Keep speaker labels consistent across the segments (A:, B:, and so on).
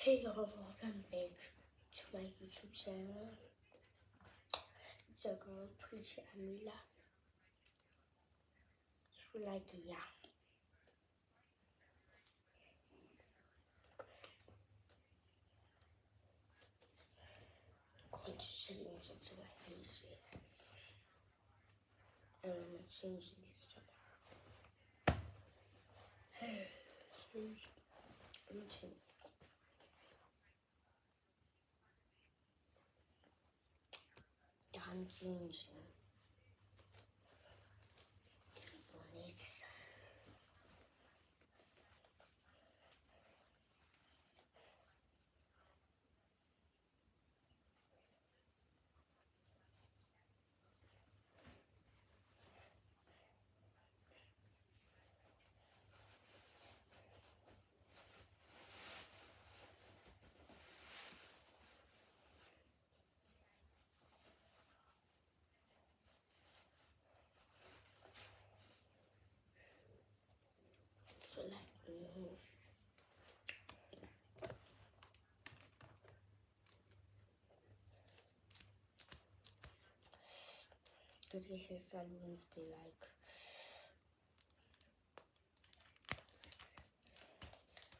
A: Hey y'all, welcome back to my YouTube channel. It's your girl, Pretty Amila. Shulagia. Going to change it to my Asians. And I'm going to change this tomorrow. Let me change. I'm changing. Bonita. So like, today hair salons be like,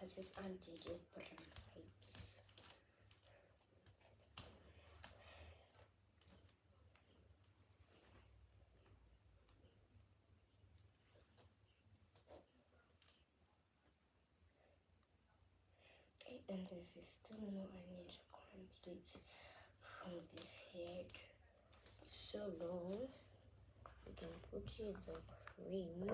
A: I just undid it, but it's and this is still more I need to complete from this head. So long. We can put here the cream.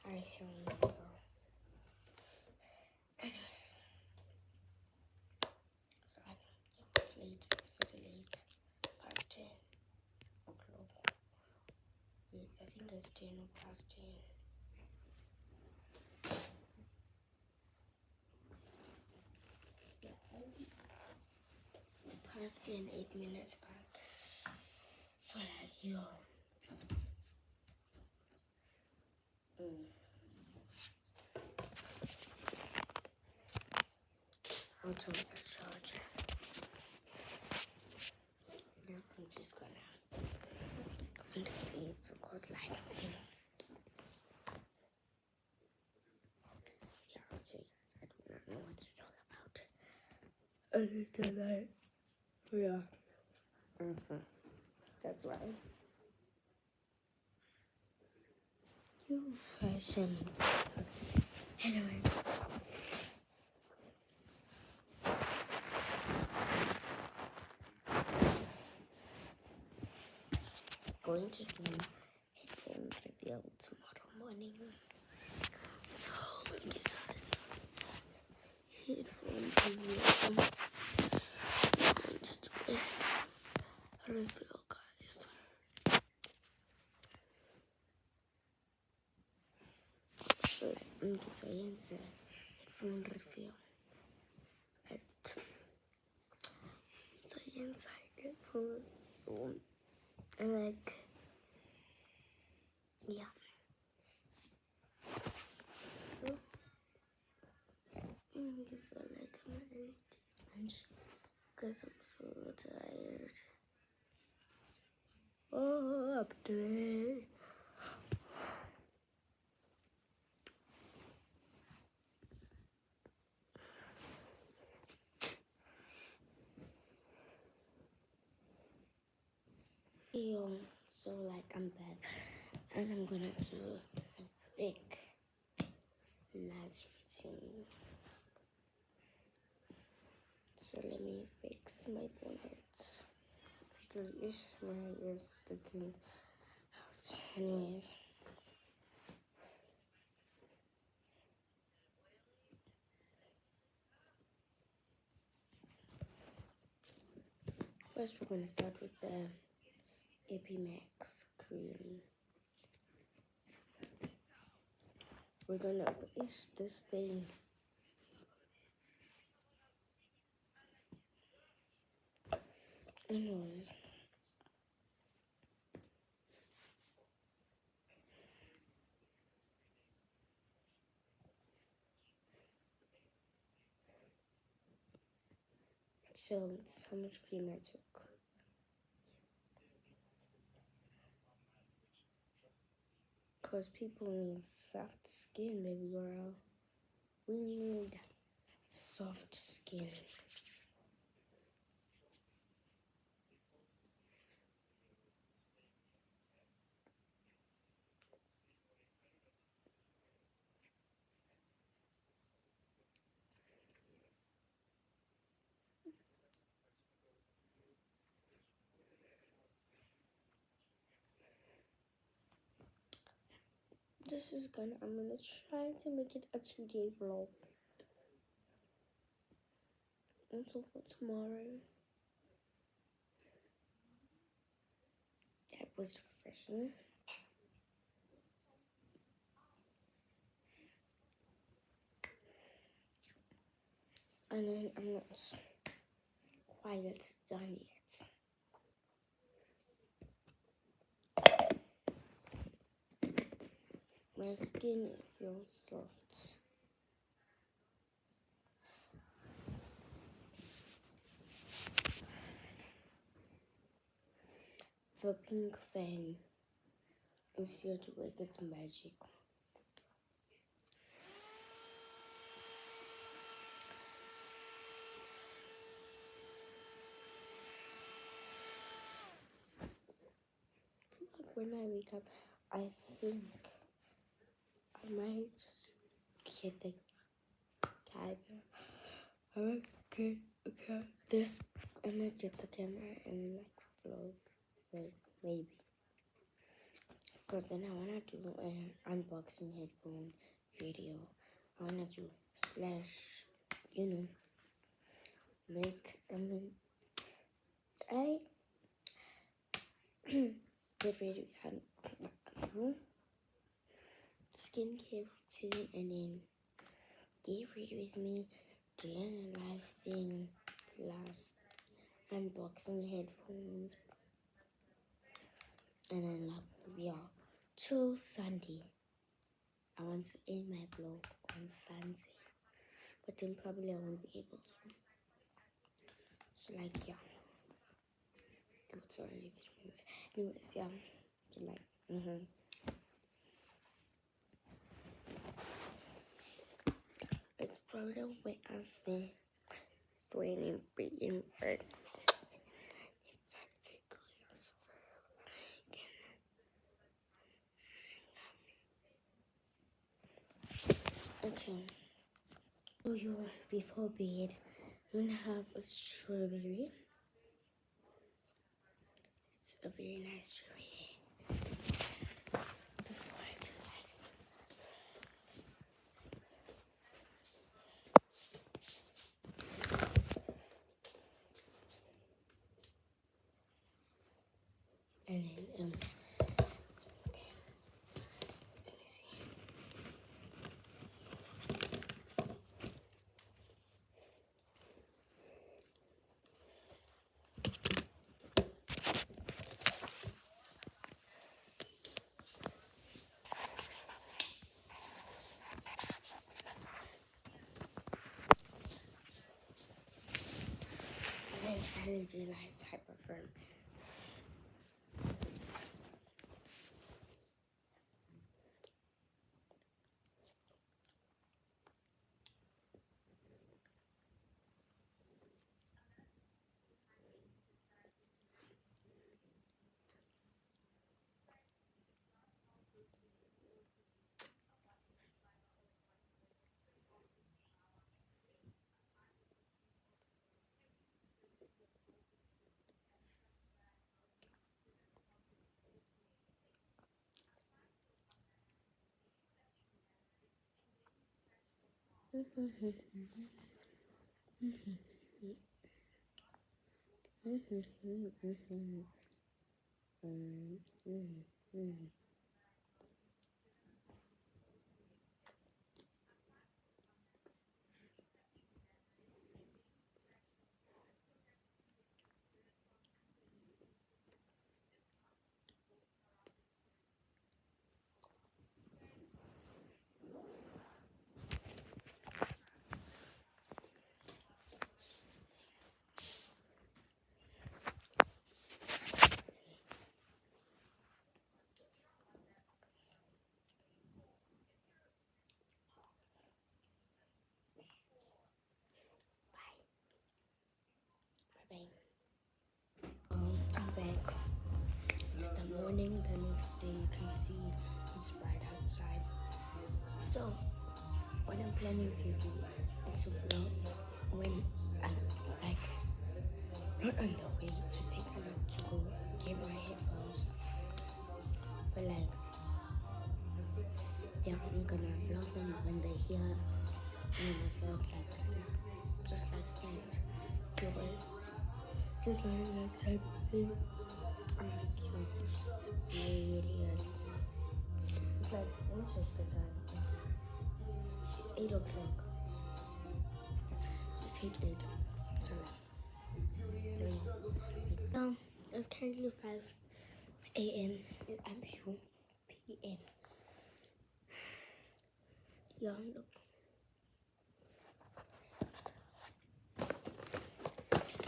A: I don't know. Anyways, so it's late. It's very late. Past 10 o'clock. Wait, I think it's 10 or past 10. It's past 10, 8 minutes past. So like, yo. Out of the charger. Now I'm just gonna leave because like, yeah, okay guys, I do not know what to talk about. Understand that? Yeah. That's why. You fashion. Anyway. Going to do headphone reveal tomorrow morning. So these are the headphone reveal. I'm going to do a headphone reveal, guys. So I'm going to answer headphone reveal. So inside headphone. And like, yeah. So let me edit this bunch because I'm so tired. Oh, up today. So like I'm back and I'm gonna do a quick nice routine. So let me fix my bonnets because my hair is sticking out. Anyways, first we're gonna start with the Epimax cream. We're gonna polish this thing. Anyways, So that's how much cream I took. Because people need soft skin, baby girl. We need soft skin. I'm gonna try to make it a 2-day vlog. Until for tomorrow. That was refreshing. And then I'm not quite done yet. My skin feels soft. The pink fan is here to work its magic. When I wake up, I think I might get the camera. I might get this. I might get the camera and vlog, maybe. Because then I wanna do an unboxing headphone video. I wanna do slash, make. I get ready skincare routine and then get ready with me, doing a live thing, plus unboxing headphones, and then till Sunday. I want to end my vlog on Sunday, but then probably I won't be able to. So yeah, it's already 3 minutes. Anyways, yeah, It's probably the way as the swinging being bird. Okay. So before bed, I'm gonna have a strawberry. It's a very nice strawberry. Before I do that, and then let me see. So then Energy Lights Hyper Firm. morning, the next day you can see it's bright outside. So what I'm planning to do is to vlog when I'm like not on the way to take a lot to go get my headphones, but like yeah, I'm gonna vlog them when they're here, and I vlog like just like that, just like that type of thing. I'm like, yo, it's very early. It's like, let me check the time. It's 8 o'clock. It's 8. So now it's currently 5 a.m. I'm sure p.m. Yeah, look.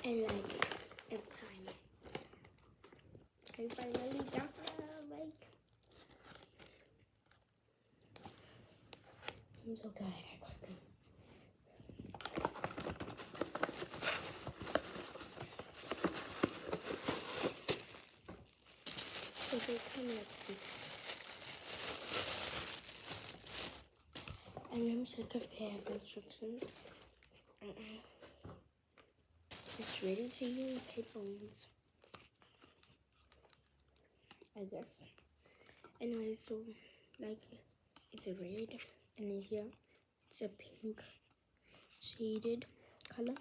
A: And like, it's time. I finally got the mic. I'm so glad I got them. So they come like this. And I'm sick if they have instructions. It's ready to use headphones, I guess. Anyway, so like it's a red, and in here it's a pink shaded color.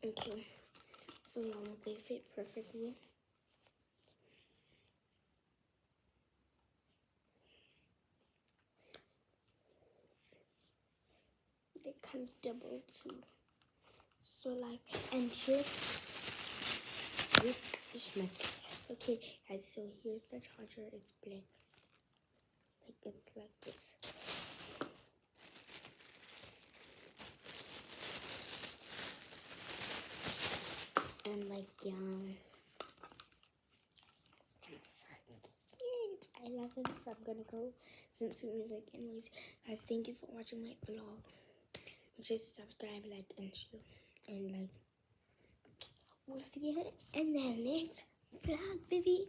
A: Okay, so yeah, they fit perfectly. They comfortable too. So like, and here is my, okay guys, so here's the charger. It's black, like it's like this. And like, yeah, it's so cute. I love it. So I'm gonna go listen to music. Anyways, guys, thank you for watching my vlog. Just subscribe, like, and share. And like, we'll see you in the next vlog, baby.